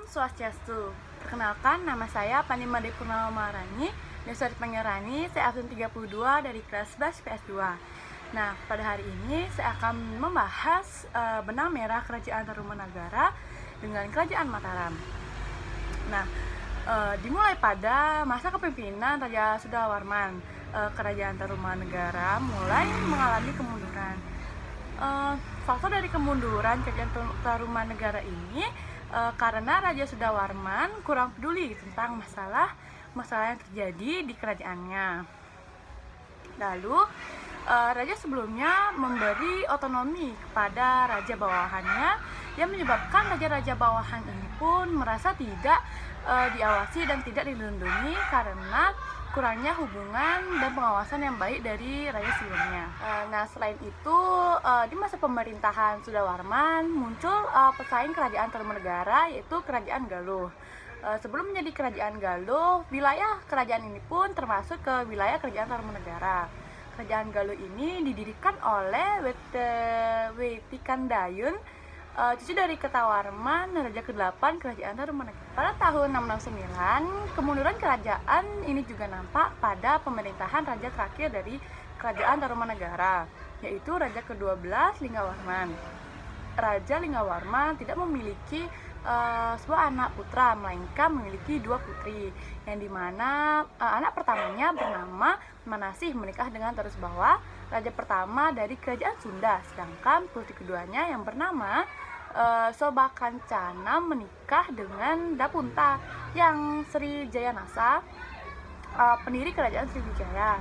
Swastiastu. Perkenalkan, nama saya Panimade Purnama Maharani, biasa dipanggil Rani. Saya absen 32 dari kelas 11 PS2. Nah, pada hari ini saya akan membahas benang merah Kerajaan Tarumanagara dengan Kerajaan Mataram. Nah, dimulai pada masa kepemimpinan Raja Sudawarman, Kerajaan Tarumanagara mulai mengalami kemunduran. Faktor dari kemunduran Kerajaan Tarumanagara ini karena Raja Sudawarman kurang peduli tentang masalah yang terjadi di kerajaannya. Lalu raja sebelumnya memberi otonomi kepada raja bawahannya, yang menyebabkan raja-raja bawahan ini pun merasa tidak diawasi dan tidak dilindungi karena kurangnya hubungan dan pengawasan yang baik dari raja sebelumnya. Nah, selain itu di masa pemerintahan Sudawarman muncul pesaing kerajaan Tarumanagara, yaitu Kerajaan Galuh. Sebelum menjadi Kerajaan Galuh, wilayah kerajaan ini pun termasuk ke wilayah Kerajaan Tarumanagara. Kerajaan Galuh ini didirikan oleh Wetikandayun, cucu dari Kertawarman, Raja ke-8 Kerajaan Tarumanagara. Pada tahun 669, kemunduran kerajaan ini juga nampak pada pemerintahan raja terakhir dari Kerajaan Tarumanagara, yaitu Raja ke-12 Linggawarman. Raja Linggawarman tidak memiliki sebuah anak putra, melainkan memiliki 2 putri, yang dimana anak pertamanya bernama Manasih menikah dengan Tarusbawa, raja pertama dari Kerajaan Sunda, sedangkan putri keduanya yang bernama Sobakancana menikah dengan Dapunta yang Sri Jayanasa, pendiri Kerajaan Sriwijaya.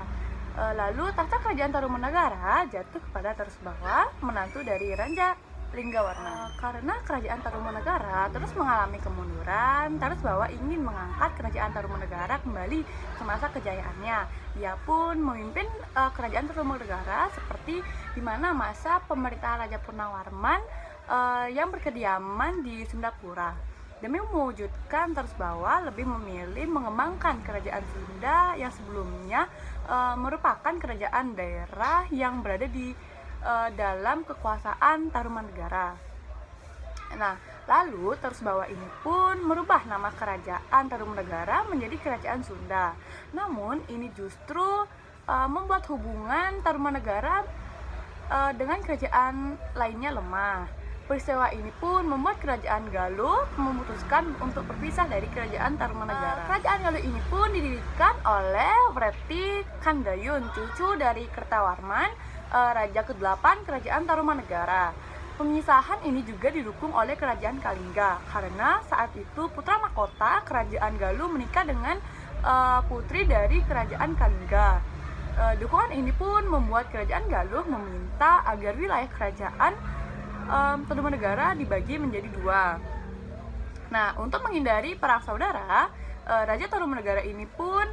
Lalu tahta Kerajaan Tarumanagara jatuh kepada Tarusbawa, menantu dari Raja Linggawarman. Karena Kerajaan Tarumanagara terus mengalami kemunduran, Tarusbawa ingin mengangkat Kerajaan Tarumanagara kembali ke masa kejayaannya. Ia pun memimpin Kerajaan Tarumanagara seperti di mana masa pemerintahan Raja Purnawarman yang berkediaman di Sundapura. Demi mewujudkan Tarusbawa lebih memilih mengembangkan Kerajaan Sunda yang sebelumnya merupakan kerajaan daerah yang berada di dalam kekuasaan Tarumanagara. Nah, lalu Tarusbawa ini pun merubah nama Kerajaan Tarumanagara menjadi Kerajaan Sunda. Namun ini justru membuat hubungan Tarumanagara dengan kerajaan lainnya lemah. Peristiwa ini pun membuat Kerajaan Galuh memutuskan untuk berpisah dari Kerajaan Tarumanagara. Kerajaan Galuh ini pun didirikan oleh Wetikandayun, cucu dari Kertawarman, Raja ke-8 Kerajaan Tarumanagara. Pemisahan ini juga didukung oleh Kerajaan Kalingga, karena saat itu putra mahkota Kerajaan Galuh menikah dengan putri dari Kerajaan Kalingga. Dukungan ini pun membuat Kerajaan Galuh meminta agar wilayah Kerajaan Tarumanagara dibagi menjadi 2. Nah, untuk menghindari perang saudara, Raja Tarumanagara ini pun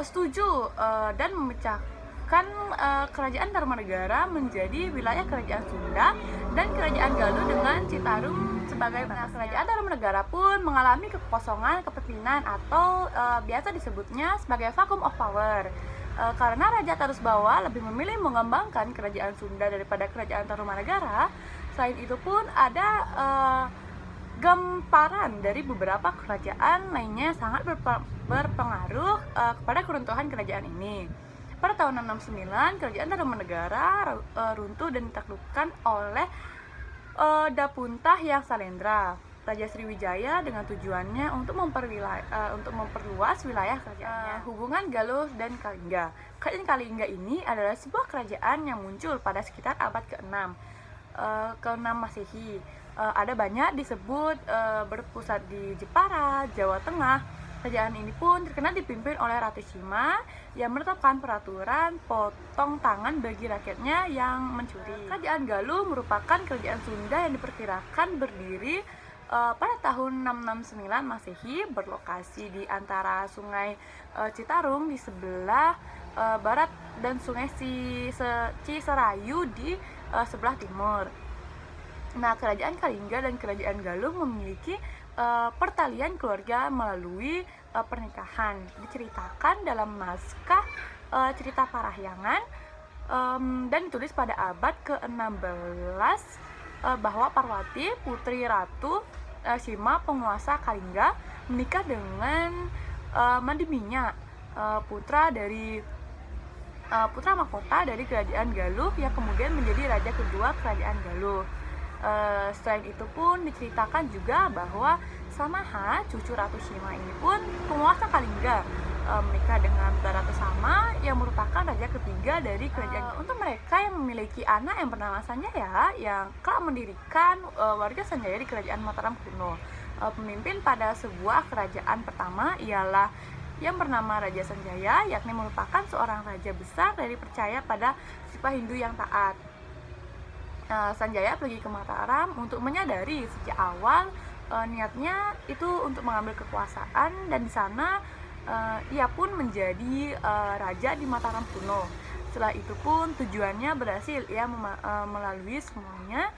setuju dan memecahkan Kerajaan Tarumanagara menjadi wilayah Kerajaan Sunda dan Kerajaan Galuh dengan Citarum sebagai batasnya. Kerajaan Tarumanagara pun mengalami kekosongan kepemimpinan atau biasa disebutnya sebagai vacuum of power. Karena Raja Tarusbawa lebih memilih mengembangkan Kerajaan Sunda daripada Kerajaan Tarumanagara. Selain itu pun ada gemparan dari beberapa kerajaan lainnya yang sangat berpengaruh kepada keruntuhan kerajaan ini. Pada tahun 669, Kerajaan Tarumanagara runtuh dan ditaklukkan oleh Dapunta yang Salendra, Raja Sriwijaya, dengan tujuannya untuk memperluas wilayah kerajaannya. Hubungan Galuh dan Kalingga. Kerajaan Kalingga ini adalah sebuah kerajaan yang muncul pada sekitar abad ke-6 Masehi. Ada banyak disebut berpusat di Jepara, Jawa Tengah. Kerajaan ini pun terkenal dipimpin oleh Ratu Sima yang menetapkan peraturan potong tangan bagi rakyatnya yang mencuri. Kerajaan Galuh merupakan kerajaan Sunda yang diperkirakan berdiri pada tahun 669 Masehi, berlokasi di antara Sungai Citarum di sebelah barat dan Sungai Ciserayu di sebelah timur. Nah, Kerajaan Kalingga dan Kerajaan Galuh memiliki pertalian keluarga melalui pernikahan. Diceritakan dalam naskah cerita Parahyangan dan ditulis pada abad ke-16 bahwa Parwati, putri Ratu Narasimha, penguasa Kalingga, menikah dengan Mandiminya, putra mahkota dari kerajaan Galuh yang kemudian menjadi raja kedua kerajaan Galuh. Selain itu pun diceritakan juga bahwa Samaha, cucu Ratu Sima ini pun penguasa Kalingga, menikah dengan Ratu Sama yang merupakan raja ketiga dari kerajaan. Untuk mereka yang memiliki anak yang bernama Sanjaya yang kelak mendirikan warga Sanjaya di kerajaan Mataram kuno. Pemimpin pada sebuah kerajaan pertama ialah yang bernama Raja Sanjaya, yakni merupakan seorang raja besar dari percaya pada sifat Hindu yang taat. Sanjaya pergi ke Mataram untuk menyadari sejak awal niatnya itu untuk mengambil kekuasaan, dan di sana ia pun menjadi raja di Mataram kuno. Setelah itu pun tujuannya berhasil, ia melalui semuanya,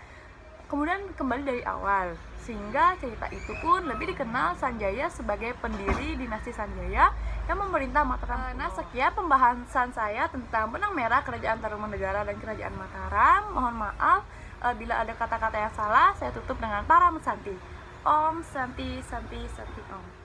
kemudian kembali dari awal, sehingga cerita itu pun lebih dikenal Sanjaya sebagai pendiri dinasti Sanjaya yang memerintah Mataram kuno. Nah, sekian pembahasan saya tentang benang merah Kerajaan Tarumanegara dan Kerajaan Mataram. Mohon maaf bila ada kata-kata yang salah. Saya tutup dengan Para Santi. Om Santi Santi Santi Om.